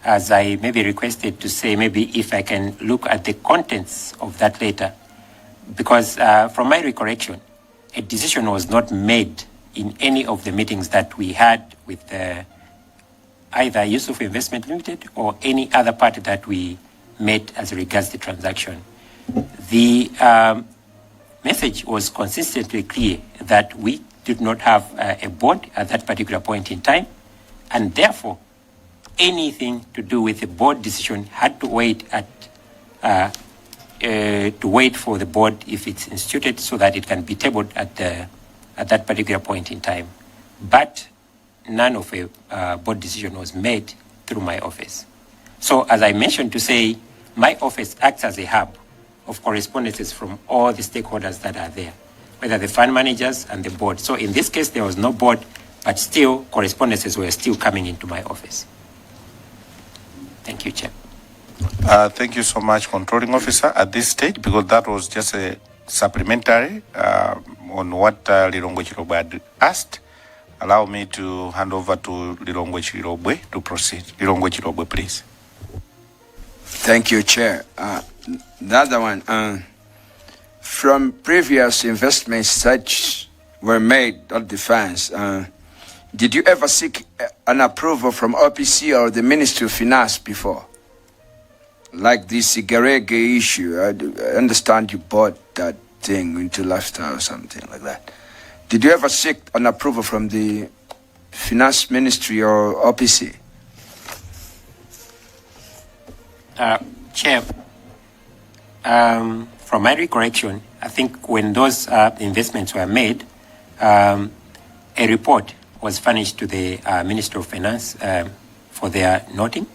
S2: As I maybe requested to say, maybe if I can look at the contents of that letter, because from my recollection, a decision was not made in any of the meetings that we had with either Yusuf Investment Limited or any other party that we met as regards the transaction. The message was consistently clear that we did not have a board at that particular point in time, and therefore anything to do with the board decision had to wait for the board if it's instituted, so that it can be tabled at that particular point in time. But none of a board decision was made through my office. So as I mentioned to say, my office acts as a hub of correspondences from all the stakeholders that are there, whether the fund managers and the board. So in this case, there was no board, but still correspondences were still coming into my office. Thank you, Chair.
S4: Thank you so much, Controlling Officer. At this stage, because that was just a supplementary on what Lilongwe Chilobwe had asked, allow me to hand over to Lilongwe Chilobwe to proceed. Lilongwe Chilobwe, please.
S9: Thank you, Chair. The other one, from previous investments that were made on the funds, Did you ever seek an approval from OPC or the Ministry of Finance before? Like the Sigarege issue, I understand you bought that thing into lifestyle or something like that. Did you ever seek an approval from the Finance Ministry or OPC?
S2: Chair, from my recollection, I think when those investments were made, a report was furnished to the Minister of Finance for their noting,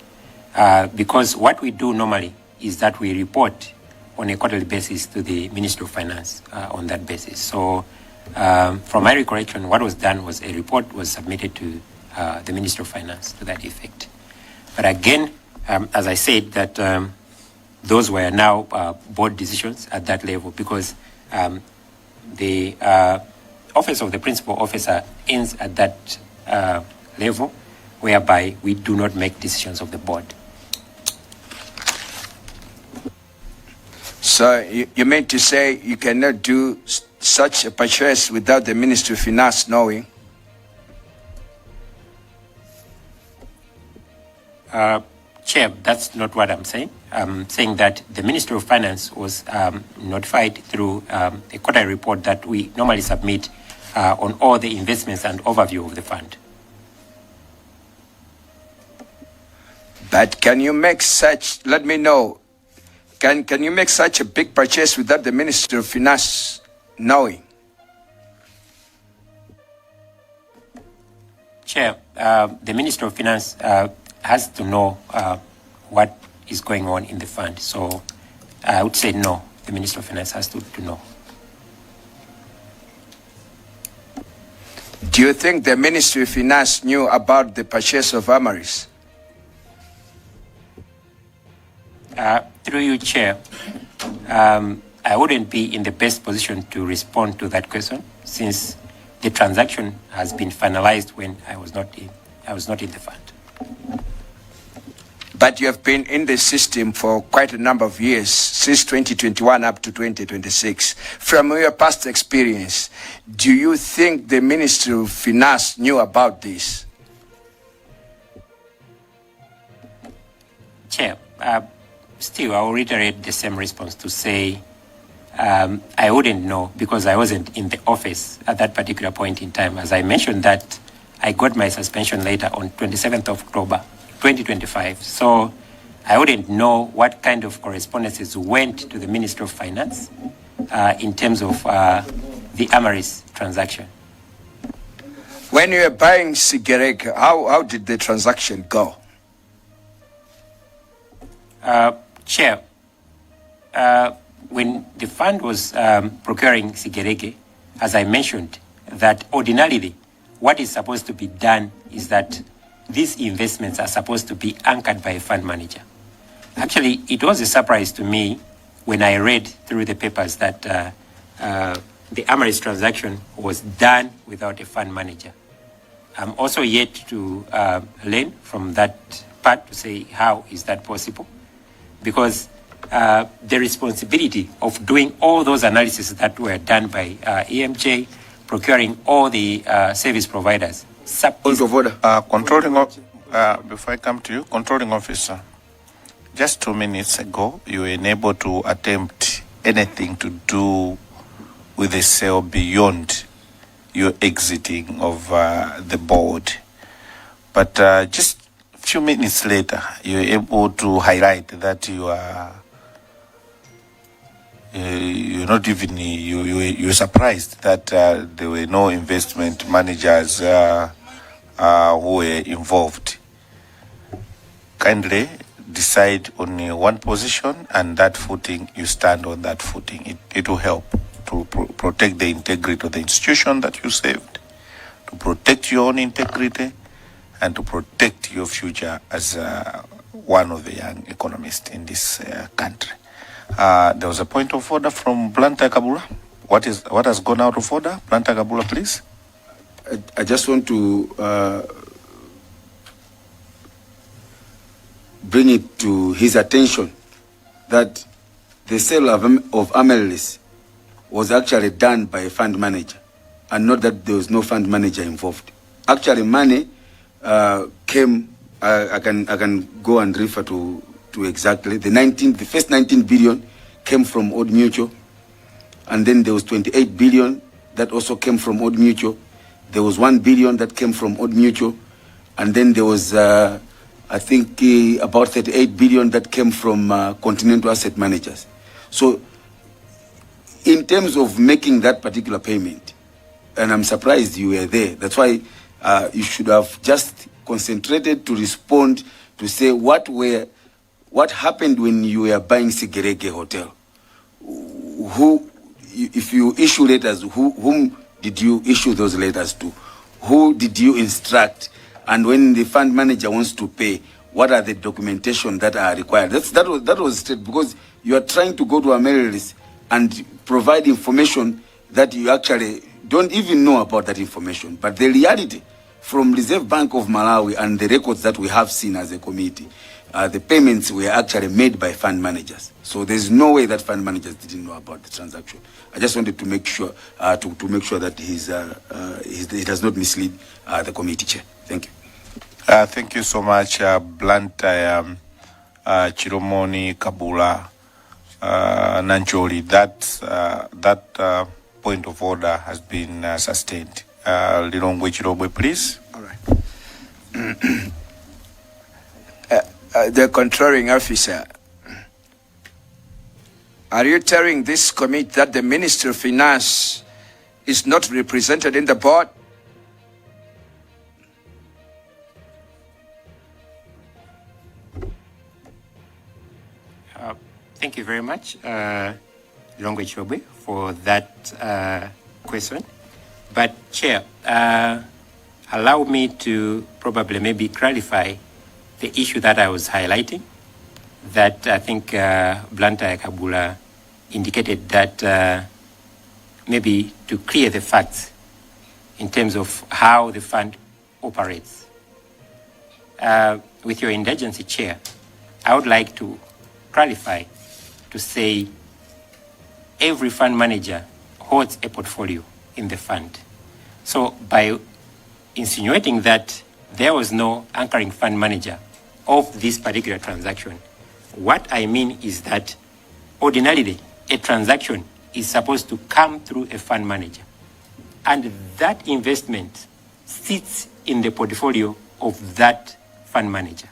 S2: because what we do normally is that we report on a quarterly basis to the Minister of Finance on that basis. So from my recollection, what was done was a report was submitted to the Minister of Finance to that effect. But again, as I said, that those were now board decisions at that level, because the office of the principal officer ends at that level, whereby we do not make decisions of the board.
S9: So you meant to say you cannot do such a purchase without the Ministry of Finance knowing?
S2: Chair, that's not what I'm saying. I'm saying that the Ministry of Finance was notified through a quarterly report that we normally submit on all the investments and overview of the fund.
S9: But can you make such, let me know, can you make such a big purchase without the Ministry of Finance knowing?
S2: Chair, the Minister of Finance has to know what is going on in the fund. So I would say no, the Minister of Finance has to know.
S9: Do you think the Ministry of Finance knew about the purchase of Amaris?
S2: Through you, Chair, I wouldn't be in the best position to respond to that question, since the transaction has been finalized when I was not in the fund.
S9: But you have been in the system for quite a number of years, since 2021 up to 2026. From your past experience, do you think the Ministry of Finance knew about this?
S2: Chair, still I will reiterate the same response to say I wouldn't know, because I wasn't in the office at that particular point in time. As I mentioned, that I got my suspension letter on 27th of October 2025. So I wouldn't know what kind of correspondences went to the Ministry of Finance in terms of the Amaris transaction.
S9: When you were buying Sigereg, how did the transaction go?
S2: Chair, when the fund was procuring Sigerege, as I mentioned, that ordinarily what is supposed to be done is that these investments are supposed to be anchored by a fund manager. Actually, it was a surprise to me when I read through the papers that the Amaris transaction was done without a fund manager. I'm also yet to learn from that part to say how is that possible, because the responsibility of doing all those analyses that were done by EMJ, procuring all the service providers.
S4: Point of order. Before I come to you, controlling officer, just 2 minutes ago, you were unable to attempt anything to do with the sale beyond your exiting of the board. But just a few minutes later, you were able to highlight that you are you're not even you're surprised that there were no investment managers who were involved. Kindly decide on one position, and that footing, you stand on that footing. It will help to protect the integrity of the institution that you saved, to protect your own integrity, and to protect your future as one of the young economists in this country. There was a point of order from Blantyre Kabula. What has gone out of order? Blantyre Kabula, please.
S3: I just want to bring it to his attention that the sale of Amaris was actually done by a fund manager, and not that there was no fund manager involved. actually money came. I can go and refer to exactly the first 19 billion came from Old Mutual, and then there was 28 billion that also came from Old Mutual. There was 1 billion that came from Old Mutual, and then there was I think about 38 billion that came from Continental Asset Managers. So in terms of making that particular payment, and I'm surprised you were there. That's why you should have just concentrated to respond to say what happened when you were buying Sigerege Hotel. Who, if you issue letters, whom did you issue those letters to? Who did you instruct? And when the fund manager wants to pay, what are the documentation that are required? That was straight, because you are trying to go to Ameris and provide information that you actually don't even know about that information. But the reality from Reserve Bank of Malawi and the records that we have seen as a committee, the payments were actually made by fund managers. So there's no way that fund managers didn't know about the transaction. I just wanted to make sure to make sure that he does not mislead the committee chair. Thank you.
S4: Thank you so much, Blantyre, Chiromoni, Kabula, Nanjoli. That point of order has been sustained. Lilongwe Chirobwe, please.
S9: All right. The controlling officer, are you telling this committee that the Ministry of Finance is not represented in the board?
S2: Thank you very much, Lilongwe Chirobwe, for that question. But Chair, allow me to probably maybe clarify the issue that I was highlighting, that I think Blantyre Kabula indicated that maybe to clear the facts in terms of how the fund operates. With your indigency, Chair, I would like to clarify to say every fund manager holds a portfolio in the fund. So by insinuating that there was no anchoring fund manager of this particular transaction, what I mean is that ordinarily a transaction is supposed to come through a fund manager, and that investment sits in the portfolio of that fund manager.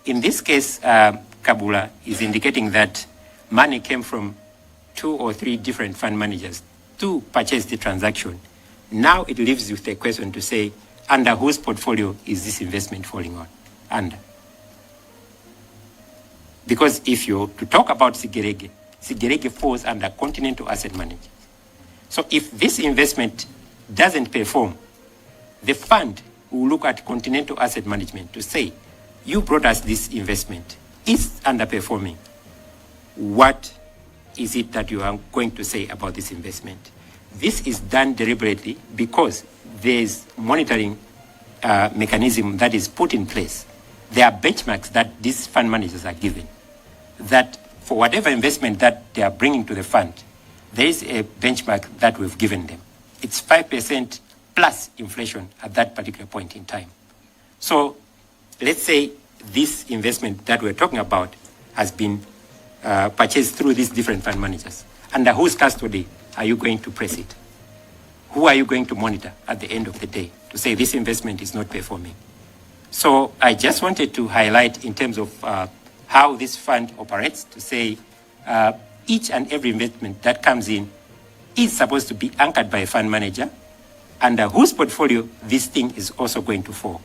S2: In this case, Kabula is indicating that money came from 2 or 3 different fund managers to purchase the transaction. Now it leaves with a question to say, under whose portfolio is this investment falling on? Under. Because if you're to talk about Sigerege falls under Continental Asset Managers. So if this investment doesn't perform, the fund will look at Continental Asset Management to say, you brought us this investment, it's underperforming. What is it that you are going to say about this investment? This is done deliberately because there's monitoring mechanism that is put in place. There are benchmarks that these fund managers are given, that for whatever investment that they are bringing to the fund, there is a benchmark that we've given them. It's 5% plus inflation at that particular point in time. So let's say this investment that we're talking about has been purchased through these different fund managers. Under whose custody are you going to press it? Who are you going to monitor at the end of the day to say this investment is not performing? So I just wanted to highlight in terms of how this fund operates to say each and every investment that comes in is supposed to be anchored by a fund manager, under whose portfolio this thing is also going to fall.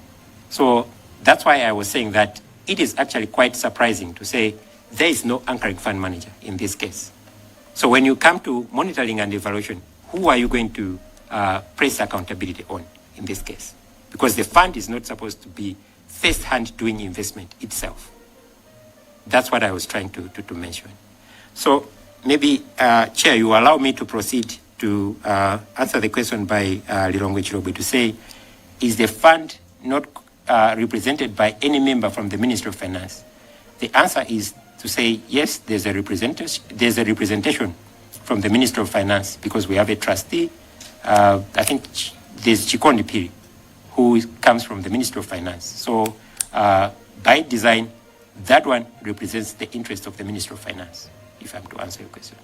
S2: So that's why I was saying that it is actually quite surprising to say there is no anchoring fund manager in this case. So when you come to monitoring and evaluation, who are you going to place accountability on in this case? Because the fund is not supposed to be first-hand doing investment itself. That's what I was trying to mention. So maybe, Chair, you allow me to proceed to answer the question by Lilongwe Chirobwe to say, is the fund not represented by any member from the Ministry of Finance? The answer is to say, yes, there's a representation from the Ministry of Finance because we have a trustee. I think there's Chikondi Piri, who comes from the Ministry of Finance. So by design, that one represents the interest of the Ministry of Finance, if I'm to answer your question.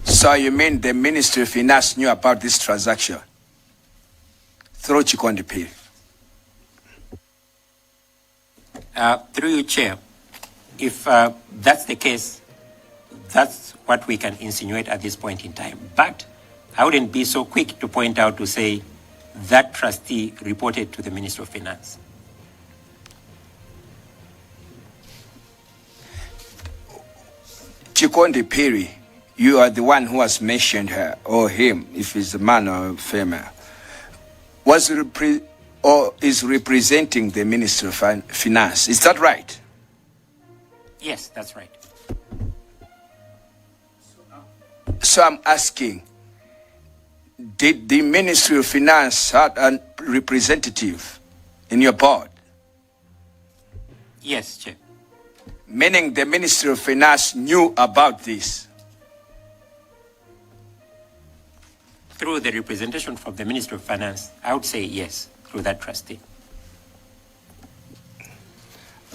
S9: So you mean the Ministry of Finance knew about this transaction through Chikondi?
S2: Through you, Chair, if that's the case, that's what we can insinuate at this point in time. But I wouldn't be so quick to point out to say that trustee reported to the Minister of Finance.
S9: Chikondi Piri, you are the one who has mentioned her, or him, if he's a man or female, is representing the Minister of Finance. Is that right?
S2: Yes, that's right.
S9: So I'm asking, did the Ministry of Finance have a representative in your board?
S2: Yes, Chair.
S9: Meaning the Ministry of Finance knew about this?
S2: Through the representation from the Ministry of Finance, I would say yes, through that trustee.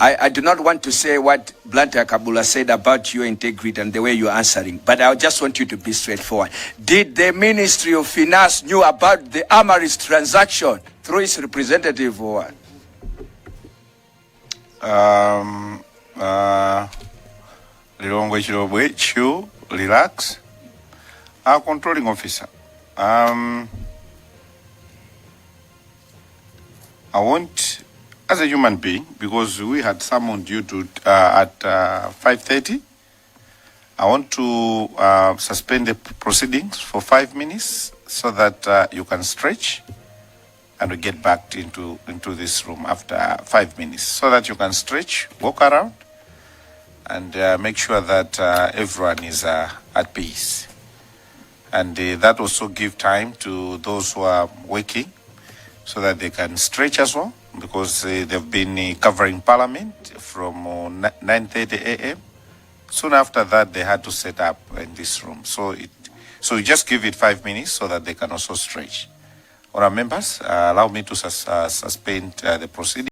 S9: I do not want to say what Blantyre Kabula said about your integrity and the way you're answering, but I just want you to be straightforward. Did the Ministry of Finance knew about the Amaris transaction through its representative or what?
S4: Relax. Our controlling officer. I want, as a human being, because we had summoned you to at 5:30, I want to suspend the proceedings for 5 minutes so that you can stretch, and we get back into this room after 5 minutes so that you can stretch, walk around, and make sure that everyone is at peace. And that also give time to those who are working so that they can stretch as well, because they've been covering Parliament from 9:30 a.m. Soon after that, they had to set up in this room. So you just give it 5 minutes so that they can also stretch. All right, members, allow me to suspend the proceedings.